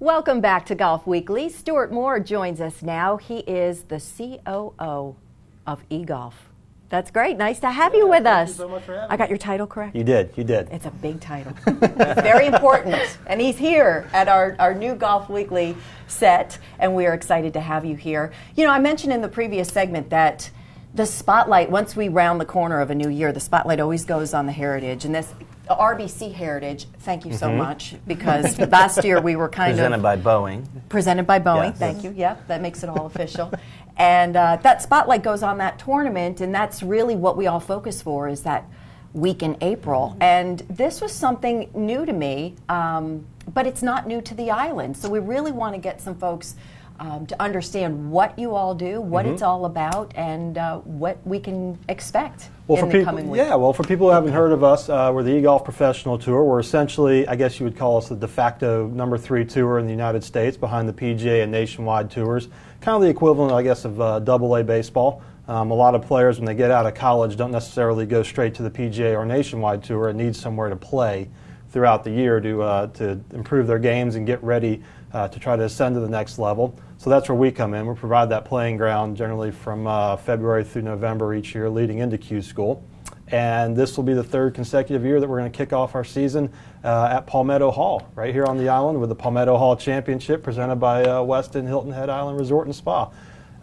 Welcome back to Golf Weekly. Stewart Moore joins us now. He is the COO of eGolf. That's great. Nice to have you with us. Thank you so much for having me. I got your title correct? You did. It's a big title. It's very important. And he's here at our new Golf Weekly set, and we are excited to have you here. You know, I mentioned in the previous segment that the spotlight, once we round the corner of a new year, the spotlight always goes on the heritage. And this RBC Heritage, thank you so much, because last year we were Presented by Boeing. Presented by Boeing, Yes. thank you. Yep, that makes it all official. And that spotlight goes on that tournament, and that's really what we all focus for, is that week in April. And this was something new to me, but it's not new to the island. So we really want to get some folks to understand what you all do, what it's all about, and what we can expect in the coming week. Yeah, well, for people who haven't heard of us, we're the eGolf Professional Tour. We're essentially, I guess you would call us the de facto #3 tour in the United States, behind the PGA and Nationwide tours. Kind of the equivalent, I guess, of AA baseball. A lot of players, when they get out of college, don't necessarily go straight to the PGA or Nationwide tour and need somewhere to play throughout the year to improve their games and get ready to try to ascend to the next level. So that's where we come in. We provide that playing ground generally from February through November each year leading into Q School. And this will be the third consecutive year that we're going to kick off our season at Palmetto Hall, right here on the island, with the Palmetto Hall Championship presented by Westin Hilton Head Island Resort and Spa.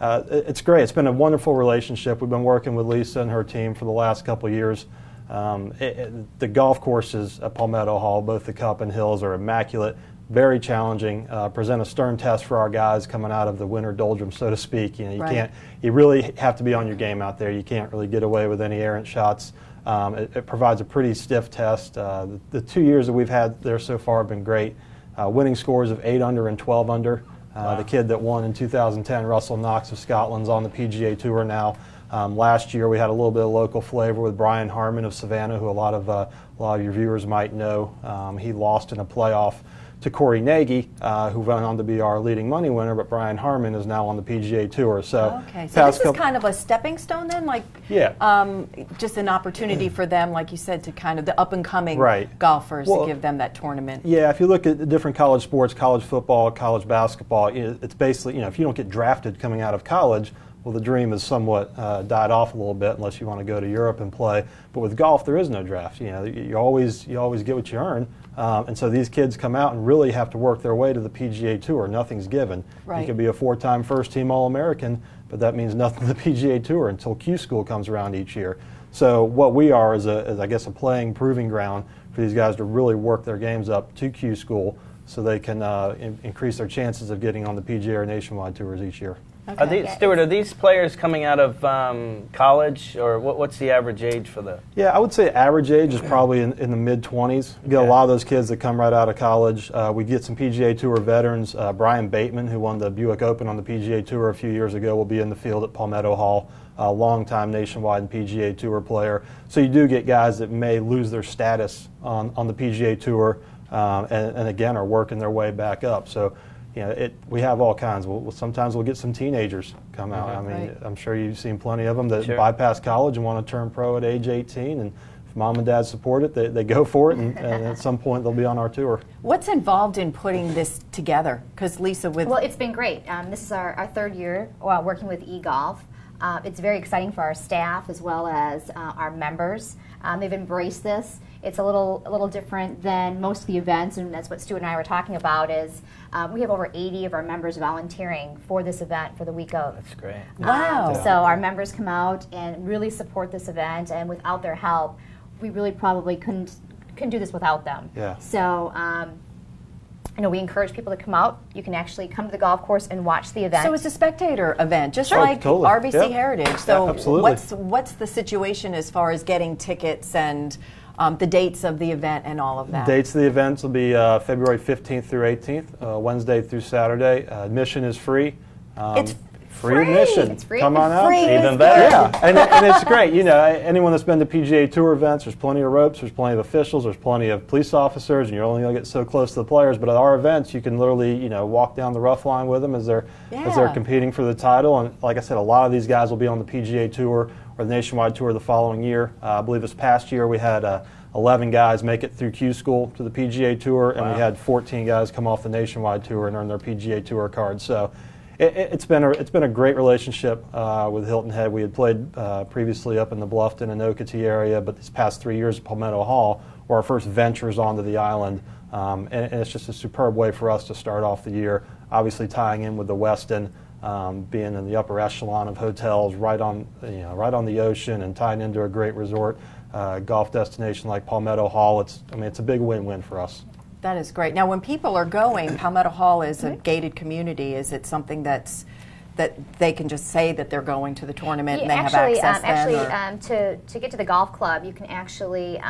It's great. It's been a wonderful relationship. We've been working with Lisa and her team for the last couple of years. The golf courses at Palmetto Hall, both the Cup and Hills, are immaculate, very challenging, present a stern test for our guys coming out of the winter doldrums, so to speak. You know, you really have to be on your game out there. You can't really get away with any errant shots. It provides a pretty stiff test. The 2 years that we've had there so far have been great. Winning scores of 8 under and 12 under. Wow. The kid that won in 2010, Russell Knox of Scotland's on the PGA Tour now. Last year we had a little bit of local flavor with Brian Harmon of Savannah, who a lot of your viewers might know. He lost in a playoff to Corey Nagy, who went on to be our leading money winner, but Brian Harmon is now on the PGA Tour. So, so this is kind of a stepping stone then, like just an opportunity for them, like you said, to kind of the up-and-coming golfers, to give them that tournament. Yeah, if you look at the different college sports, college football, college basketball, it's basically, if you don't get drafted coming out of college, well, the dream has somewhat died off a little bit, unless you want to go to Europe and play. But with golf, there is no draft. You always get what you earn. And so these kids come out and really have to work their way to the PGA Tour. Nothing's given. You could be a 4-time first-team All-American, but that means nothing to the PGA Tour until Q School comes around each year. So what we are is I guess, a playing, proving ground for these guys to really work their games up to Q School so they can increase their chances of getting on the PGA or Nationwide tours each year. Stewart, are these players coming out of college, or what's the average age for the? Yeah, I would say average age is probably in the mid-20s. We get a lot of those kids that come right out of college. We get some PGA Tour veterans. Brian Bateman, who won the Buick Open on the PGA Tour a few years ago, will be in the field at Palmetto Hall. A long-time Nationwide and PGA Tour player. So you do get guys that may lose their status on the PGA Tour, and again are working their way back up. So, we have all kinds. Sometimes we'll get some teenagers come out. I mean, I'm sure you've seen plenty of them that bypass college and want to turn pro at age 18. And if mom and dad support it, they go for it, and at some point they'll be on our tour. What's involved in putting this together? Because Lisa, well, it's been great. This is our third year working with eGolf. It's very exciting for our staff as well as our members. They've embraced this. It's a little different than most of the events, and that's what Stewart and I were talking about. Is we have over 80 of our members volunteering for this event for the week of. That's great. Wow! So our members come out and really support this event, and without their help, we really probably couldn't do this without them. Yeah. So. We encourage people to come out. You can actually come to the golf course and watch the event. So it's a spectator event, just like RBC Heritage. So what's the situation as far as getting tickets and the dates of the event and all of that? Dates of the events will be February 15th through 18th, Wednesday through Saturday. Admission is free. It's free admission. It's free. Come on out. Even better. Yeah, and it's great. Anyone that's been to PGA Tour events, there's plenty of ropes, there's plenty of officials, there's plenty of police officers, and you're only going to get so close to the players. But at our events, you can literally, walk down the rough line with them as they're competing for the title. And like I said, a lot of these guys will be on the PGA Tour or the Nationwide Tour the following year. I believe this past year we had 11 guys make it through Q School to the PGA Tour, and we had 14 guys come off the Nationwide Tour and earn their PGA Tour card. So it's been a great relationship with Hilton Head. We had played previously up in the Bluffton and Okatee area, but these past 3 years at Palmetto Hall were our first ventures onto the island, and it's just a superb way for us to start off the year. Obviously, tying in with the Westin, being in the upper echelon of hotels, right on the ocean, and tying into a great resort golf destination like Palmetto Hall. It's a big win-win for us. That is great. Now, when people are going, Palmetto Hall is a gated community. Is it something that they can just say that they're going to the tournament and they have access to get to the golf club, you can actually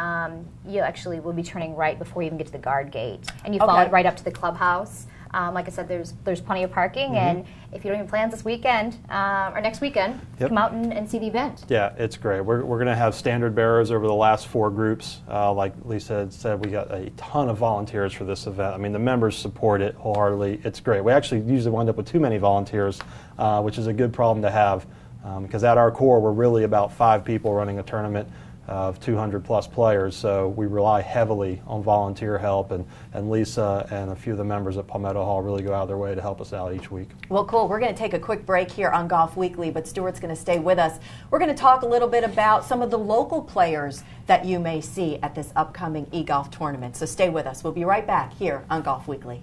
you will be turning right before you even get to the guard gate, and you follow it right up to the clubhouse. Like I said, there's plenty of parking, and if you don't have plans this weekend or next weekend, come out and see the event. Yeah, it's great. We're going to have standard bearers over the last 4 groups. Like Lisa had said, we got a ton of volunteers for this event. I mean, the members support it wholeheartedly. It's great. We actually usually wind up with too many volunteers, which is a good problem to have, because at our core, we're really about 5 people running a tournament of 200 plus players, so we rely heavily on volunteer help, and Lisa and a few of the members at Palmetto Hall really go out of their way to help us out each week. Well, cool. We're going to take a quick break here on Golf Weekly, but Stewart's going to stay with us. We're going to talk a little bit about some of the local players that you may see at this upcoming eGolf tournament, so stay with us. We'll be right back here on Golf Weekly.